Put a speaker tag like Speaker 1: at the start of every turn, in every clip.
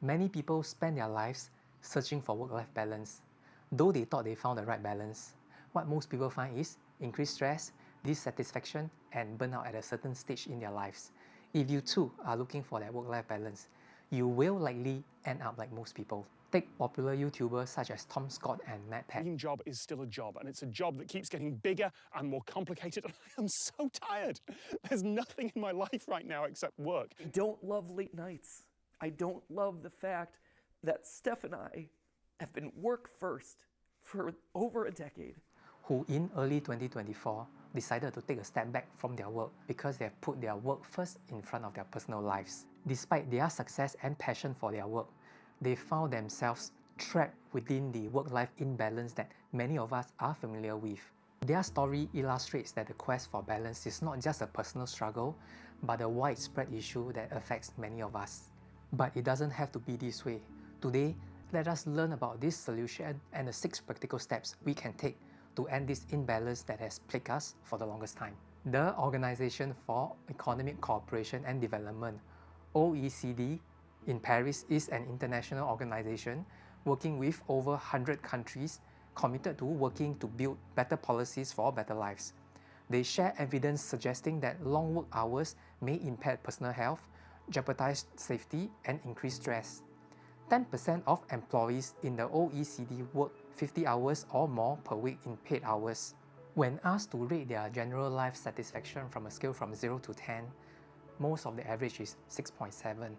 Speaker 1: Many people spend their lives searching for work-life balance. Though they thought they found the right balance, what most people find is increased stress, dissatisfaction, and burnout at a certain stage in their lives. If you too are looking for that work-life balance, you will likely end up like most people. Take popular YouTubers such as Tom Scott and Matt Peck.
Speaker 2: Job is still a job, and it's a job that keeps getting bigger and more complicated, and I am so tired. There's nothing in my life right now except work.
Speaker 3: I don't love late nights. I don't love the fact that Steph and I have been work first for over a decade.
Speaker 1: Who in early 2024 decided to take a step back from their work because they have put their work first in front of their personal lives. Despite their success and passion for their work, they found themselves trapped within the work-life imbalance that many of us are familiar with. Their story illustrates that the quest for balance is not just a personal struggle, but a widespread issue that affects many of us. But it doesn't have to be this way. Today, let us learn about this solution and the 6 practical steps we can take to end this imbalance that has plagued us for the longest time. The Organization for Economic Cooperation and Development, OECD, in Paris is an international organization working with over 100 countries committed to working to build better policies for better lives. They share evidence suggesting that long work hours may impair personal health, jeopardize safety, and increase stress. 10% of employees in the OECD work 50 hours or more per week in paid hours. When asked to rate their general life satisfaction from a scale from 0 to 10, most of the average is 6.7,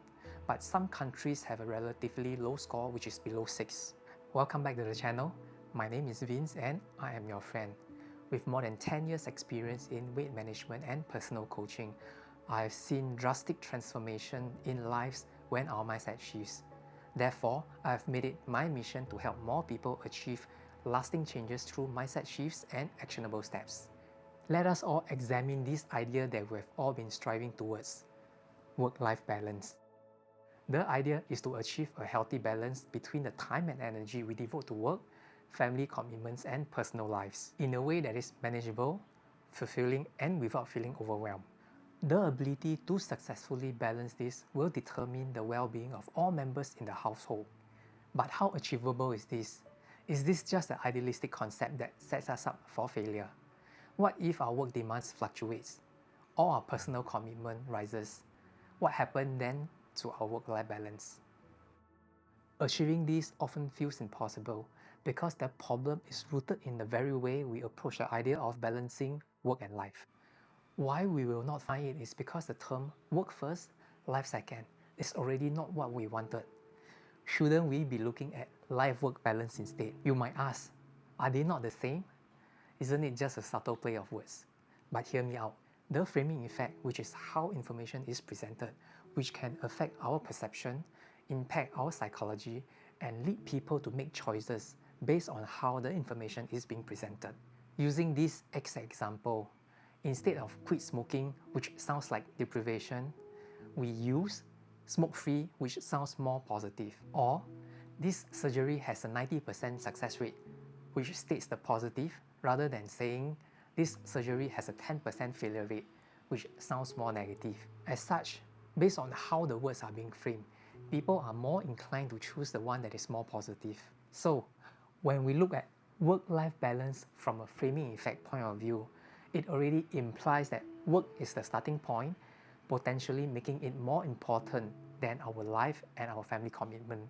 Speaker 1: but some countries have a relatively low score which is below 6. Welcome back to the channel. My name is Vince and I am your friend. With more than 10 years experience in weight management and personal coaching, I've seen drastic transformation in lives when our mindset shifts. Therefore, I've made it my mission to help more people achieve lasting changes through mindset shifts and actionable steps. Let us all examine this idea that we've all been striving towards: work-life balance. The idea is to achieve a healthy balance between the time and energy we devote to work, family commitments, and personal lives in a way that is manageable, fulfilling, and without feeling overwhelmed. The ability to successfully balance this will determine the well-being of all members in the household. But how achievable is this? Is this just an idealistic concept that sets us up for failure? What if our work demands fluctuates, or our personal commitment rises? What happens then to our work-life balance? Achieving this often feels impossible because the problem is rooted in the very way we approach the idea of balancing work and life. Why we will not find it is because the term work first, life second is already not what we wanted. Shouldn't we be looking at life-work balance instead? You might ask, are they not the same? Isn't it just a subtle play of words? But hear me out. The framing effect, which is how information is presented, which can affect our perception, impact our psychology, and lead people to make choices based on how the information is being presented. Using this exact example, instead of quit smoking, which sounds like deprivation, we use smoke-free, which sounds more positive. Or, this surgery has a 90% success rate, which states the positive, rather than saying this surgery has a 10% failure rate, which sounds more negative. As such, based on how the words are being framed, people are more inclined to choose the one that is more positive. So, when we look at work-life balance from a framing effect point of view, it already implies that work is the starting point, potentially making it more important than our life and our family commitment.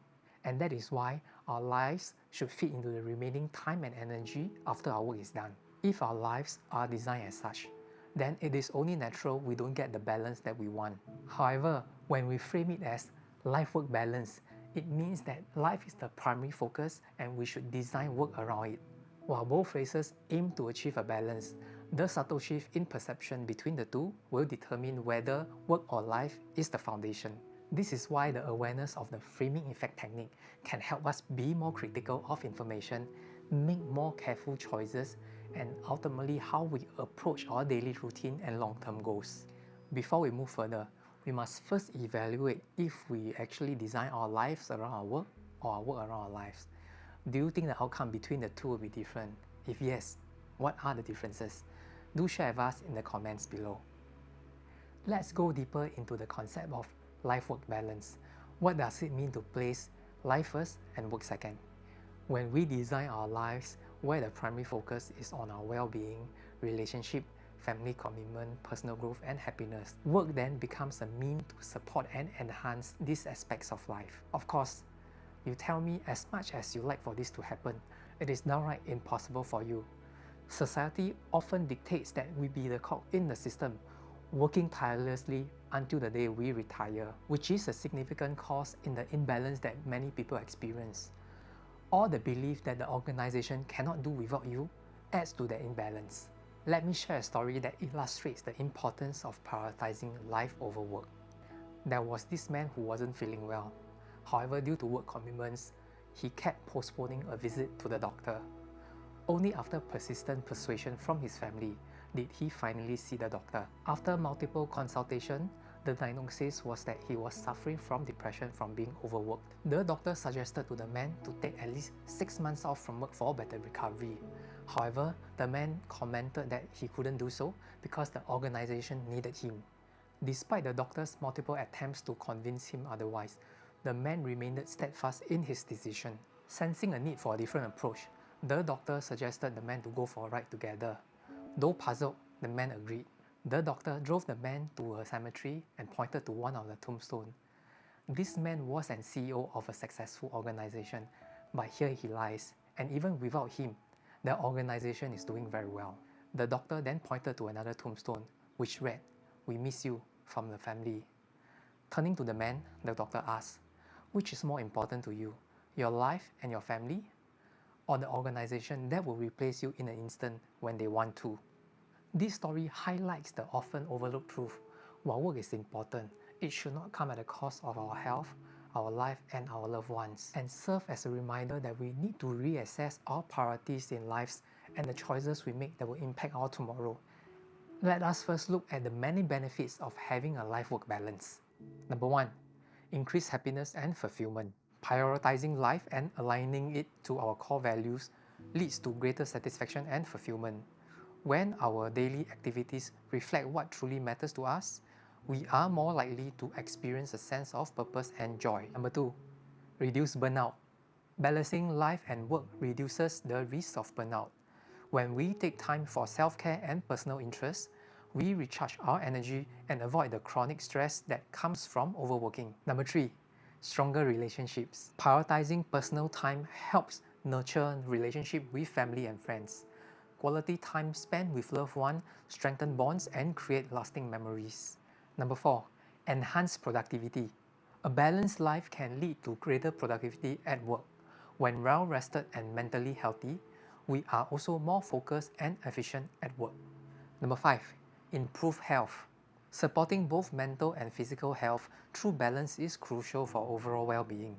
Speaker 1: And that is why our lives should fit into the remaining time and energy after our work is done. If our lives are designed as such, then it is only natural we don't get the balance that we want. However, when we frame it as life-work balance, it means that life is the primary focus and we should design work around it. While both phrases aim to achieve a balance, the subtle shift in perception between the two will determine whether work or life is the foundation. This is why the awareness of the framing effect technique can help us be more critical of information, make more careful choices, and ultimately how we approach our daily routine and long-term goals. Before we move further, we must first evaluate if we actually design our lives around our work or our work around our lives. Do you think the outcome between the two will be different? If yes, what are the differences? Do share with us in the comments below. Let's go deeper into the concept of life-work balance. What does it mean to place life first and work second? When we design our lives where the primary focus is on our well-being, relationship, family commitment, personal growth, and happiness, work then becomes a means to support and enhance these aspects of life. Of course, you tell me as much as you like for this to happen, it is downright impossible for you. Society often dictates that we be the cog in the system, working tirelessly until the day we retire, which is a significant cause in the imbalance that many people experience. Or the belief that the organization cannot do without you adds to the imbalance. Let me share a story that illustrates the importance of prioritizing life over work. There was this man who wasn't feeling well. However, due to work commitments, he kept postponing a visit to the doctor. Only after persistent persuasion from his family did he finally see the doctor. After multiple consultations, the diagnosis was that he was suffering from depression from being overworked. The doctor suggested to the man to take at least 6 months off from work for better recovery. However, the man commented that he couldn't do so because the organization needed him. Despite the doctor's multiple attempts to convince him otherwise, the man remained steadfast in his decision. Sensing a need for a different approach, the doctor suggested the man to go for a ride together. Though puzzled, the man agreed. The doctor drove the man to a cemetery and pointed to one of the tombstones. This man was an CEO of a successful organization, but here he lies, and even without him, the organization is doing very well. The doctor then pointed to another tombstone, which read, "We miss you," from the family. Turning to the man, the doctor asked, "Which is more important to you, your life and your family, or the organization that will replace you in an instant when they want to?" This story highlights the often overlooked truth. While work is important, it should not come at the cost of our health, our life, and our loved ones, and serve as a reminder that we need to reassess our priorities in lives and the choices we make that will impact our tomorrow. Let us first look at the many benefits of having a life-work balance. Number 1. Increase happiness and fulfillment. Prioritizing life and aligning it to our core values leads to greater satisfaction and fulfillment. When our daily activities reflect what truly matters to us, we are more likely to experience a sense of purpose and joy. Number 2. Reduce burnout. Balancing life and work reduces the risk of burnout. When we take time for self-care and personal interests, we recharge our energy and avoid the chronic stress that comes from overworking. Number 3. Stronger relationships. Prioritizing personal time helps nurture relationships with family and friends. Quality time spent with loved ones strengthen bonds and create lasting memories. Number 4. Enhance productivity. A balanced life can lead to greater productivity at work. When well-rested and mentally healthy, we are also more focused and efficient at work. Number 5. Improve health. Supporting both mental and physical health through balance is crucial for overall well-being.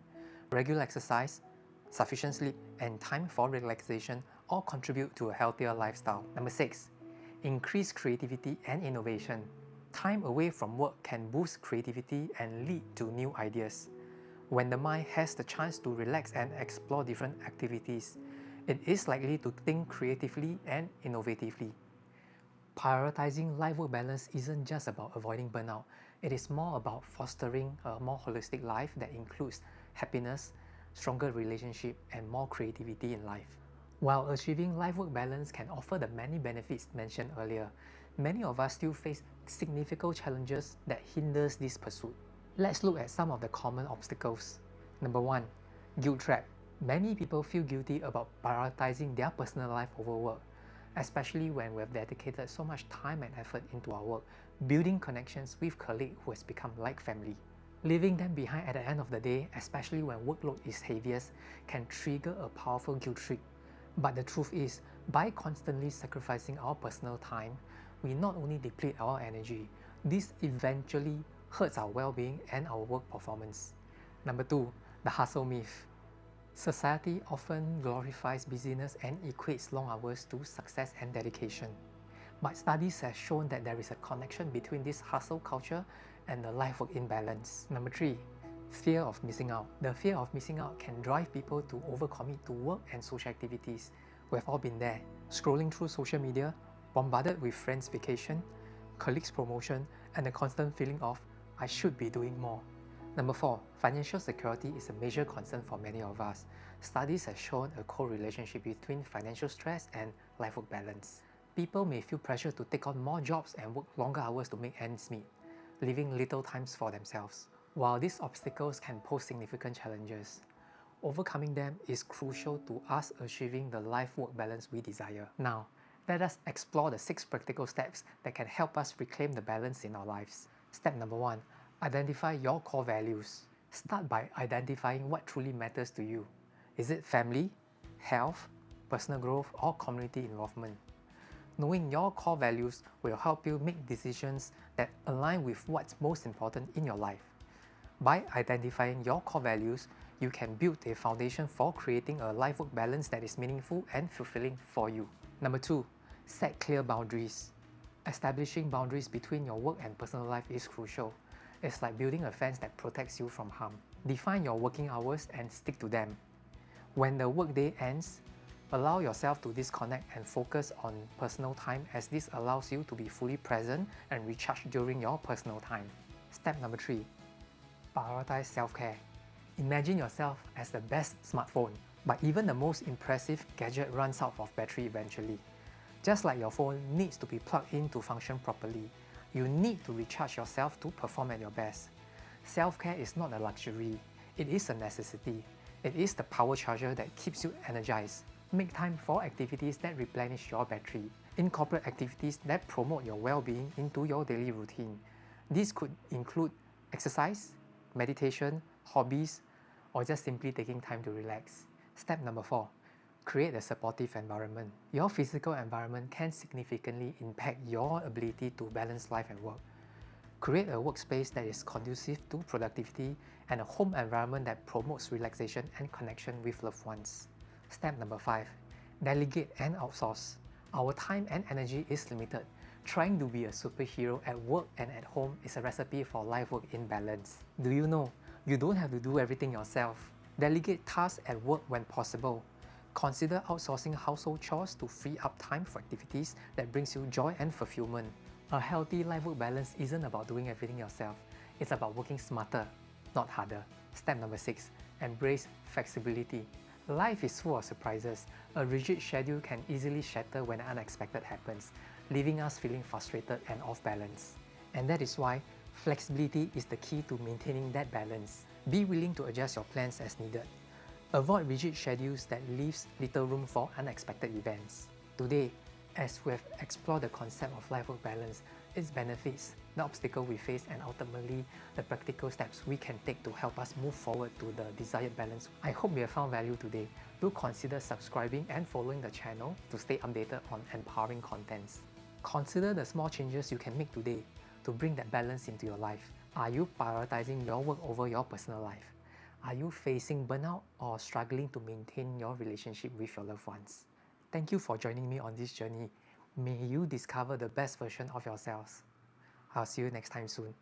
Speaker 1: Regular exercise, sufficient sleep, and time for relaxation all contribute to a healthier lifestyle. Number 6. Increase creativity and innovation. Time away from work can boost creativity and lead to new ideas. When the mind has the chance to relax and explore different activities, it is likely to think creatively and innovatively. Prioritizing life-work balance isn't just about avoiding burnout. It is more about fostering a more holistic life that includes happiness, stronger relationship, and more creativity in life. While achieving life-work balance can offer the many benefits mentioned earlier, many of us still face significant challenges that hinders this pursuit. Let's look at some of the common obstacles. Number 1. Guilt trap. Many people feel guilty about prioritizing their personal life over work, especially when we have dedicated so much time and effort into our work, building connections with colleagues who has become like family. Leaving them behind at the end of the day, especially when workload is heaviest, can trigger a powerful guilt trip. But the truth is, by constantly sacrificing our personal time, we not only deplete our energy, this eventually hurts our well-being and our work performance. Number 2. The hustle myth. Society often glorifies busyness and equates long hours to success and dedication. But studies have shown that there is a connection between this hustle culture and the life-work imbalance. Number 3. Fear of missing out. The fear of missing out can drive people to overcommit to work and social activities. We've all been there, scrolling through social media, bombarded with friends' vacation, colleagues' promotion, and the constant feeling of, I should be doing more. Number 4. Financial security is a major concern for many of us. Studies have shown a correlationship between financial stress and life-work balance. People may feel pressure to take on more jobs and work longer hours to make ends meet, leaving little time for themselves. While these obstacles can pose significant challenges, overcoming them is crucial to us achieving the life-work balance we desire. Now, let us explore the 6 practical steps that can help us reclaim the balance in our lives. Step number 1. Identify your core values. Start by identifying what truly matters to you. Is it family, health, personal growth, or community involvement? Knowing your core values will help you make decisions that align with what's most important in your life. By identifying your core values, you can build a foundation for creating a life-work balance that is meaningful and fulfilling for you. Number 2. Set clear boundaries. Establishing boundaries between your work and personal life is crucial. It's like building a fence that protects you from harm. Define your working hours and stick to them. When the workday ends, allow yourself to disconnect and focus on personal time, as this allows you to be fully present and recharge during your personal time. Step number 3. Prioritize self-care. Imagine yourself as the best smartphone, but even the most impressive gadget runs out of battery eventually. Just like your phone needs to be plugged in to function properly, you need to recharge yourself to perform at your best. Self-care is not a luxury, it is a necessity. It is the power charger that keeps you energized. Make time for activities that replenish your battery. Incorporate activities that promote your well-being into your daily routine. These could include exercise, meditation, hobbies, or just simply taking time to relax. Step number 4. Create a supportive environment. Your physical environment can significantly impact your ability to balance life and work. Create a workspace that is conducive to productivity and a home environment that promotes relaxation and connection with loved ones. Step number 5. Delegate and outsource. Our time and energy is limited. Trying to be a superhero at work and at home is a recipe for life-work imbalance. Do you know, you don't have to do everything yourself. Delegate tasks at work when possible. Consider outsourcing household chores to free up time for activities that brings you joy and fulfillment. A healthy life-work balance isn't about doing everything yourself. It's about working smarter, not harder. Step number 6. Embrace flexibility. Life is full of surprises. A rigid schedule can easily shatter when unexpected happens, leaving us feeling frustrated and off balance. And that is why flexibility is the key to maintaining that balance. Be willing to adjust your plans as needed. Avoid rigid schedules that leaves little room for unexpected events. Today, as we have explored the concept of life-work balance, its benefits, the obstacles we face, and ultimately the practical steps we can take to help us move forward to the desired balance, I hope you have found value today. Do consider subscribing and following the channel to stay updated on empowering contents. Consider the small changes you can make today to bring that balance into your life. Are you prioritizing your work over your personal life? Are you facing burnout or struggling to maintain your relationship with your loved ones? Thank you for joining me on this journey. May you discover the best version of yourselves. I'll see you next time soon.